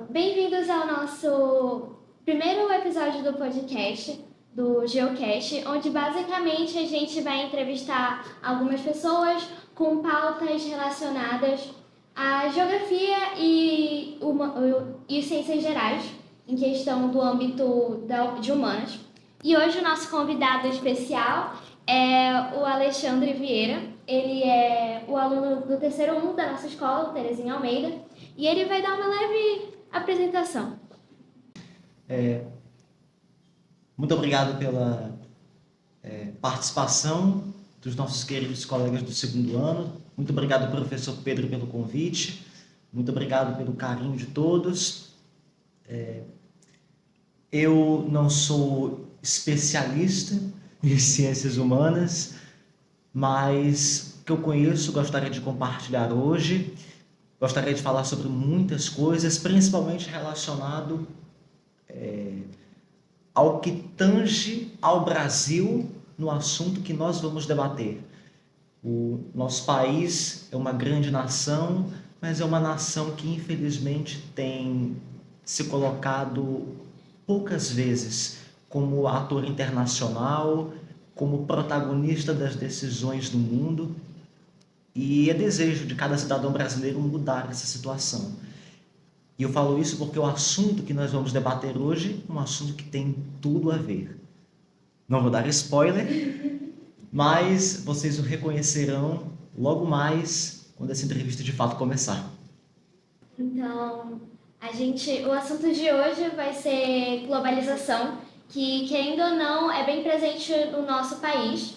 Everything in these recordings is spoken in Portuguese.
Bem-vindos ao nosso primeiro episódio do podcast, do Geocast, onde basicamente a gente vai entrevistar algumas pessoas com pautas relacionadas à geografia e ciências gerais, em questão do âmbito de humanas. E hoje o nosso convidado especial é o Alexandre Vieira. Ele é o aluno do terceiro 1 da nossa escola, Terezinha Almeida, e ele vai dar uma leve apresentação. Muito obrigado pela participação dos nossos queridos colegas do segundo ano. Muito obrigado, professor Pedro, pelo convite. Muito obrigado pelo carinho de todos. Eu não sou especialista em ciências humanas, mas o que eu conheço gostaria de compartilhar hoje. Gostaria de falar sobre muitas coisas, principalmente relacionado ao que tange ao Brasil no assunto que nós vamos debater. O nosso país é uma grande nação, mas é uma nação que infelizmente tem se colocado poucas vezes como ator internacional, como protagonista das decisões do mundo, e é desejo de cada cidadão brasileiro mudar essa situação. E eu falo isso porque o assunto que nós vamos debater hoje é um assunto que tem tudo a ver. Não vou dar spoiler, mas vocês o reconhecerão logo mais quando essa entrevista de fato começar. Então, o assunto de hoje vai ser globalização, que querendo ou não é bem presente no nosso país.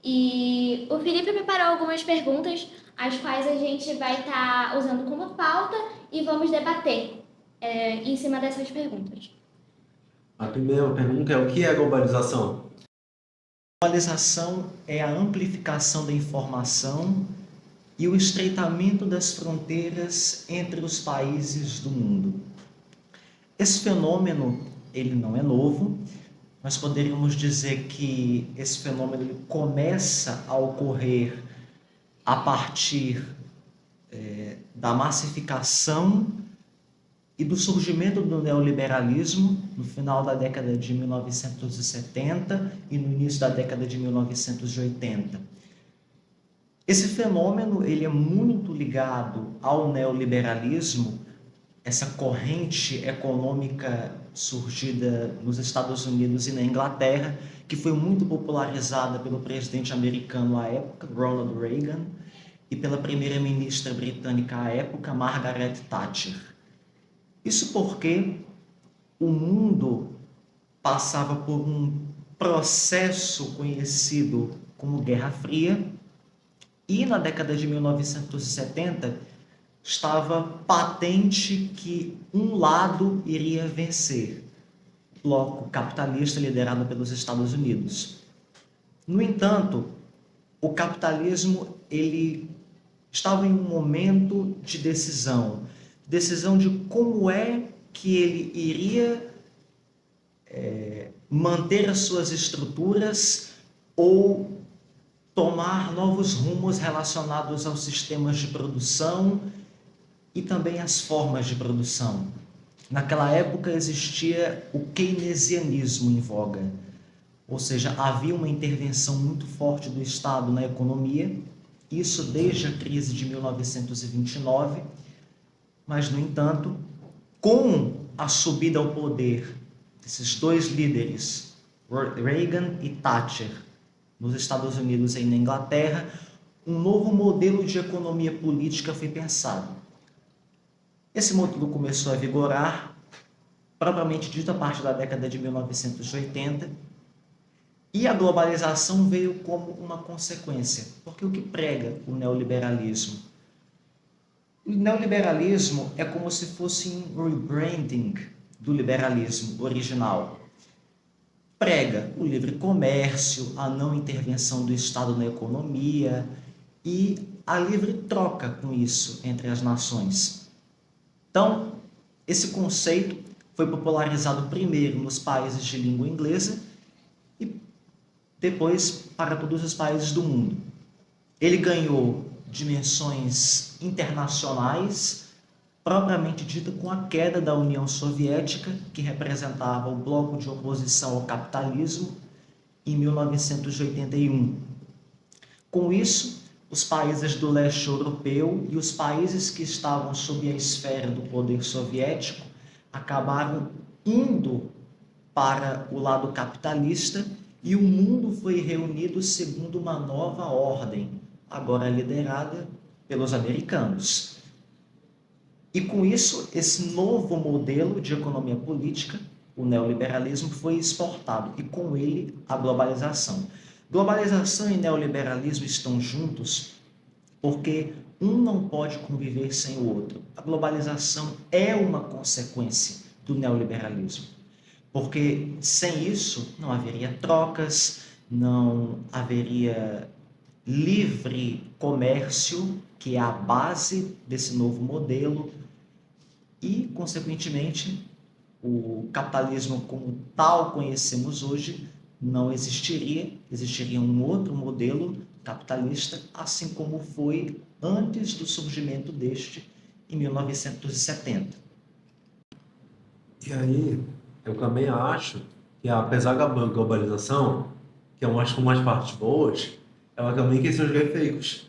E o Felipe preparou algumas perguntas, as quais a gente vai estar usando como pauta e vamos debater em cima dessas perguntas. A primeira pergunta é: o que é globalização? Globalização é a amplificação da informação e o estreitamento das fronteiras entre os países do mundo. Esse fenômeno, ele não é novo, mas poderíamos dizer que esse fenômeno ele começa a ocorrer a partir da massificação e do surgimento do neoliberalismo no final da década de 1970 e no início da década de 1980. Esse fenômeno ele é muito ligado ao neoliberalismo, essa corrente econômica surgida nos Estados Unidos e na Inglaterra, que foi muito popularizada pelo presidente americano à época, Ronald Reagan, e pela primeira-ministra britânica à época, Margaret Thatcher. Isso porque o mundo passava por um processo conhecido como Guerra Fria, e na década de 1970 estava patente que um lado iria vencer, o bloco capitalista liderado pelos Estados Unidos. No entanto, o capitalismo ele estava em um momento de decisão de como é que ele iria manter as suas estruturas ou tomar novos rumos relacionados aos sistemas de produção e também às formas de produção. Naquela época existia o keynesianismo em voga, ou seja, havia uma intervenção muito forte do Estado na economia, isso desde a crise de 1929, mas, no entanto, com a subida ao poder desses dois líderes, Reagan e Thatcher, nos Estados Unidos e na Inglaterra, um novo modelo de economia política foi pensado. Esse modelo começou a vigorar, propriamente dito, a partir da década de 1980, e a globalização veio como uma consequência, porque o que prega o neoliberalismo? O neoliberalismo é como se fosse um rebranding do liberalismo original. Prega o livre comércio, a não intervenção do Estado na economia e a livre troca com isso entre as nações. Então, esse conceito foi popularizado primeiro nos países de língua inglesa e depois para todos os países do mundo. Ele ganhou dimensões internacionais propriamente dita com a queda da União Soviética, que representava o bloco de oposição ao capitalismo, em 1981. Com isso, os países do leste europeu e os países que estavam sob a esfera do poder soviético acabaram indo para o lado capitalista e o mundo foi reunido segundo uma nova ordem, agora liderada pelos americanos. E com isso, esse novo modelo de economia política, o neoliberalismo, foi exportado e com ele a globalização. Globalização e neoliberalismo estão juntos porque um não pode conviver sem o outro. A globalização é uma consequência do neoliberalismo, porque sem isso não haveria trocas, não haveria livre comércio, que é a base desse novo modelo, e, consequentemente, o capitalismo como tal conhecemos hoje não existiria, existiria um outro modelo capitalista, assim como foi antes do surgimento deste, em 1970. E aí, eu também acho que, apesar da globalização, que eu acho que umas partes boas, ela também tem seus defeitos.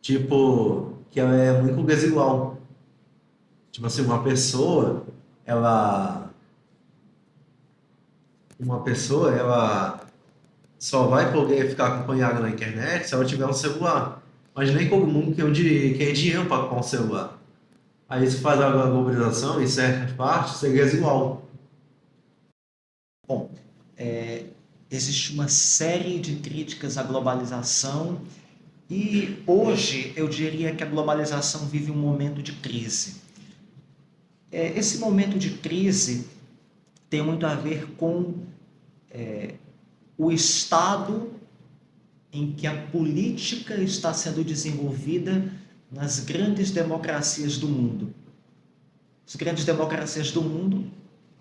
Tipo, que ela é muito desigual. Tipo assim, ela, ela só vai poder ficar acompanhada na internet se ela tiver um celular. Mas nem todo mundo tem dinheiro para comprar um celular. Aí isso faz a globalização, em certas partes, ser desigual. Bom, existe uma série de críticas à globalização e hoje eu diria que a globalização vive um momento de crise. Esse momento de crise tem muito a ver com o estado em que a política está sendo desenvolvida nas grandes democracias do mundo. As grandes democracias do mundo,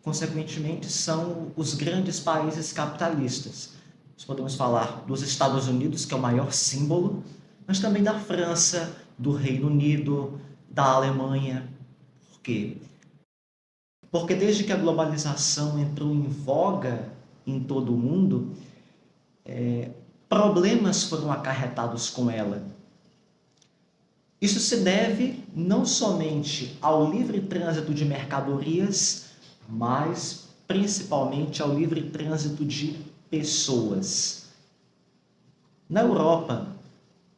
consequentemente, são os grandes países capitalistas. Nós podemos falar dos Estados Unidos, que é o maior símbolo, mas também da França, do Reino Unido, da Alemanha. Por quê? Porque desde que a globalização entrou em voga em todo o mundo, problemas foram acarretados com ela. Isso se deve não somente ao livre trânsito de mercadorias, mas principalmente ao livre trânsito de pessoas. Na Europa,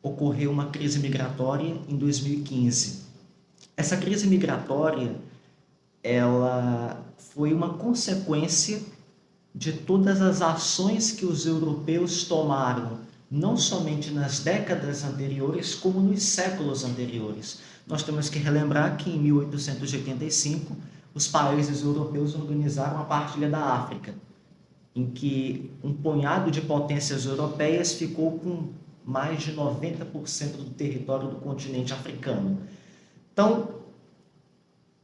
ocorreu uma crise migratória em 2015. Essa crise migratória, ela foi uma consequência de todas as ações que os europeus tomaram, não somente nas décadas anteriores, como nos séculos anteriores. Nós temos que relembrar que em 1885, os países europeus organizaram a partilha da África, em que um punhado de potências europeias ficou com mais de 90% do território do continente africano. Então,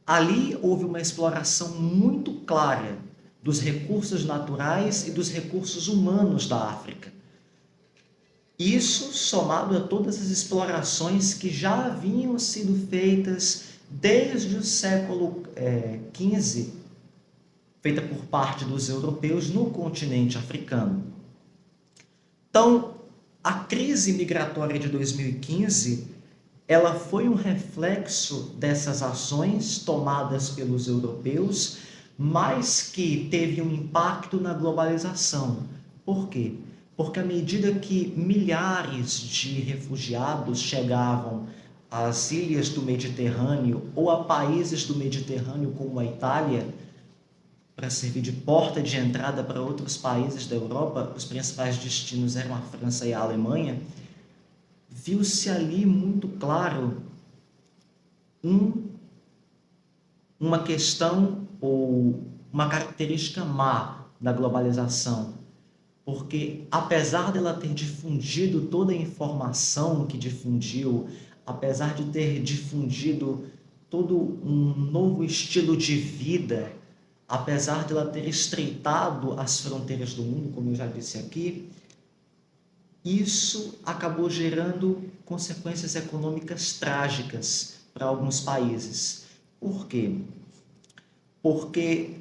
ali houve uma exploração muito clara dos recursos naturais e dos recursos humanos da África. Isso somado a todas as explorações que já haviam sido feitas desde o século XV, feita por parte dos europeus no continente africano. Então, a crise migratória de 2015, ela foi um reflexo dessas ações tomadas pelos europeus, mas que teve um impacto na globalização. Por quê? Porque à medida que milhares de refugiados chegavam às ilhas do Mediterrâneo ou a países do Mediterrâneo como a Itália, para servir de porta de entrada para outros países da Europa, os principais destinos eram a França e a Alemanha, viu-se ali muito claro uma questão ou uma característica má da globalização, porque apesar dela ter difundido toda a informação que difundiu, apesar de ter difundido todo um novo estilo de vida, apesar de ela ter estreitado as fronteiras do mundo, como eu já disse aqui, isso acabou gerando consequências econômicas trágicas para alguns países. Por quê? Porque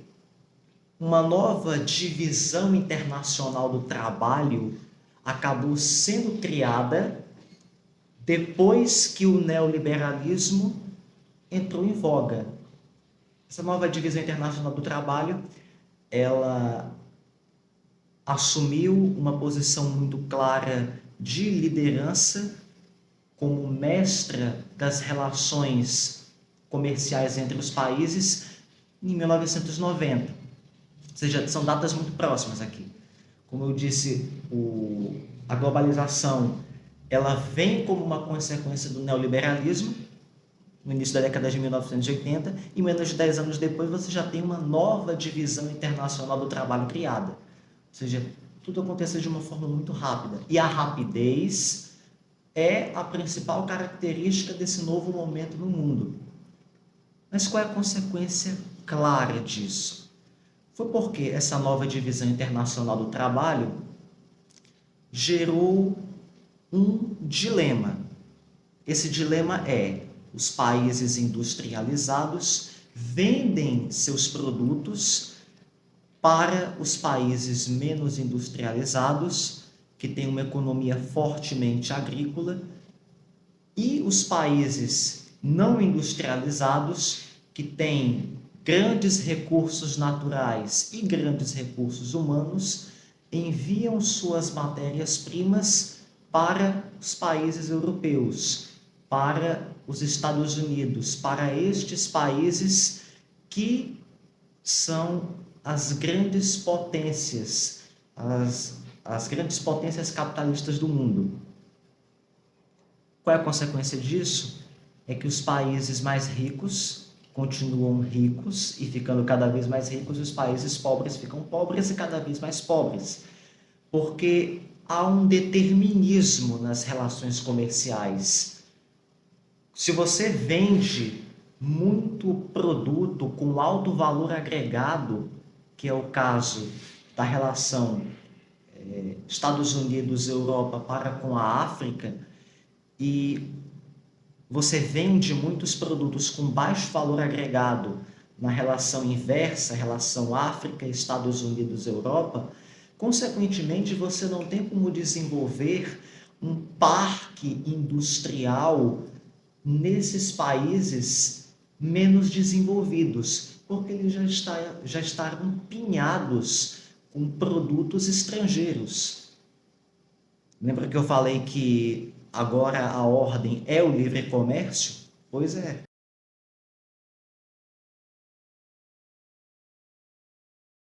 uma nova divisão internacional do trabalho acabou sendo criada depois que o neoliberalismo entrou em voga. Essa nova divisão internacional do trabalho, ela assumiu uma posição muito clara de liderança como mestra das relações comerciais entre os países em 1990. Ou seja, são datas muito próximas aqui. Como eu disse, a globalização ela vem como uma consequência do neoliberalismo, no início da década de 1980, e menos de 10 anos depois você já tem uma nova divisão internacional do trabalho criada. Ou seja, tudo acontece de uma forma muito rápida. E a rapidez é a principal característica desse novo momento no mundo. Mas qual é a consequência clara disso? Foi porque essa nova divisão internacional do trabalho gerou um dilema. Esse dilema é: os países industrializados vendem seus produtos para os países menos industrializados, que têm uma economia fortemente agrícola, e os países não industrializados, que têm grandes recursos naturais e grandes recursos humanos, enviam suas matérias-primas para os países europeus, para os Estados Unidos, para estes países que são as grandes potências, as grandes potências capitalistas do mundo. Qual é a consequência disso? É que os países mais ricos continuam ricos e ficando cada vez mais ricos, e os países pobres ficam pobres e cada vez mais pobres. Porque há um determinismo nas relações comerciais. Se você vende muito produto com alto valor agregado, que é o caso da relação Estados Unidos-Europa para com a África, e você vende muitos produtos com baixo valor agregado na relação inversa, relação África-Estados Unidos-Europa, consequentemente você não tem como desenvolver um parque industrial nesses países menos desenvolvidos, porque eles já estavam empenhados com produtos estrangeiros. Lembra que eu falei que agora a ordem é o livre comércio? Pois é.